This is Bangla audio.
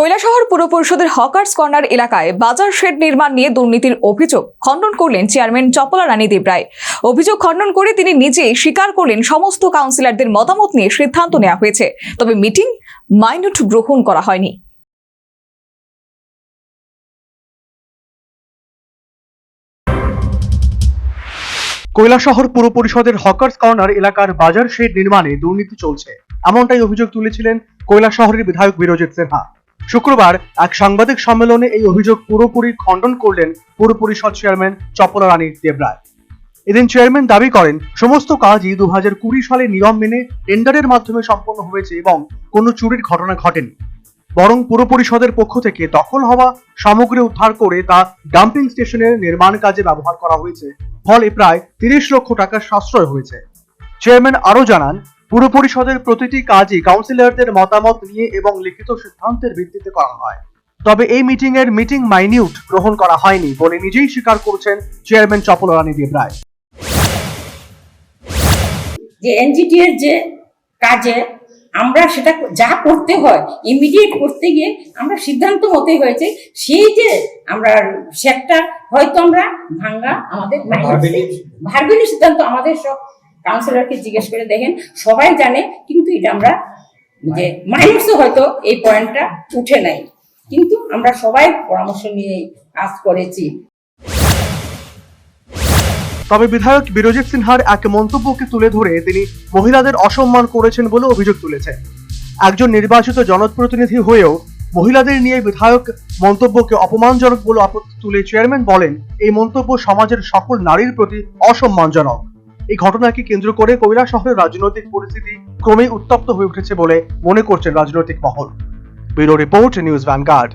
কৈলাসহর পুর পরিষদের হকার্স কর্নার এলাকায় বাজার শেড নির্মাণ নিয়ে দুর্নীতির অভিযোগ খণ্ডন করলেন চেয়ারম্যান চপলা রানী দেবরায়। অভিযোগ খণ্ডন করে তিনি নিজেই স্বীকার করলেন সমস্ত কাউন্সিলরদের মতামত নিয়ে সিদ্ধান্ত নেওয়া হয়েছে, তবে মিটিং মাইনট গ্রহণ করা হয়নি। কৈলাসহর পুর পরিষদের হকার্স কর্নার এলাকার বাজার শেড নির্মাণে দুর্নীতি চলছে, এমনটাই অভিযোগ তুলেছিলেন কৈলাসহরের বিধায়ক বীরজিৎ সিনহা। শুক্রবার এক সাংবাদিক সম্মেলনে এই অভিযোগ পুরোপুরি খণ্ডন করলেন পুর পরিষদ চেয়ারম্যান চপলা রানী দেবরায়। এদিন চেয়ারম্যান দাবি করেন সমস্ত কাজই 2020 সালে নিয়ম মেনে টেন্ডারের মাধ্যমে সম্পন্ন হয়েছে এবং কোনো চুরির ঘটনা ঘটেনি, বরং পুর পরিষদের পক্ষ থেকে দখল হওয়া সামগ্রী উদ্ধার করে তা ডাম্পিং স্টেশনের নির্মাণ কাজে ব্যবহার করা হয়েছে, ফলে প্রায় 30 লক্ষ টাকার সাশ্রয় হয়েছে। চেয়ারম্যান আরো জানান, পুর পরিষদের প্রতিটি কাজই কাউন্সিলরদের মতামত নিয়ে এবং লিখিত সিদ্ধান্তের ভিত্তিতে করা হয়, তবে এই মিটিং মাইনিউট গ্রহণ করা হয়নি বলে নিজেই স্বীকার করছেন চেয়ারম্যান চপলা রানী দেবরায়। যে এনজিটি এর যে কাজে আমরা সেটা যা করতে হয় ইমিডিয়েট করতে গিয়ে আমরা সিদ্ধান্ত মতে হয়েছে সেই যে আমরা সেক্টর হয়তো আমরা ভাঙ্গা আমাদের ভার্বেলি সিদ্ধান্ত আমাদের সব কাউন্সিলরকে জিজ্ঞেস করে দেখেন, সবাই জানে, কিন্তু এটা আমরা যে মাইনাসও হয়তো এই পয়েন্টটা উঠে নাই, কিন্তু আমরা সবাই পরামর্শ নিয়ে কাজ করেছি। তবে বিধায়ক বীরজিৎ সিনহার এক মন্তব্যকে তুলে ধরে তিনি মহিলাদের অসম্মান করেছেন বলে অভিযোগ তুলেছেন। একজন নির্বাচিত জনপ্রতিনিধি হয়েও মহিলাদের নিয়ে বিধায়ক মন্তব্যকে অপমানজনক বলে আপত্তি তুলে চেয়ারম্যান বলেন, এই মন্তব্য সমাজের সকল নারীর প্রতি অসম্মানজনক। এই ঘটনাকে কেন্দ্র করে কৈলাসহরের রাজনৈতিক পরিস্থিতি ক্রমেই উত্তপ্ত হয়ে উঠেছে বলে মনে করছেন রাজনৈতিক মহল। Bureau report, news vanguard.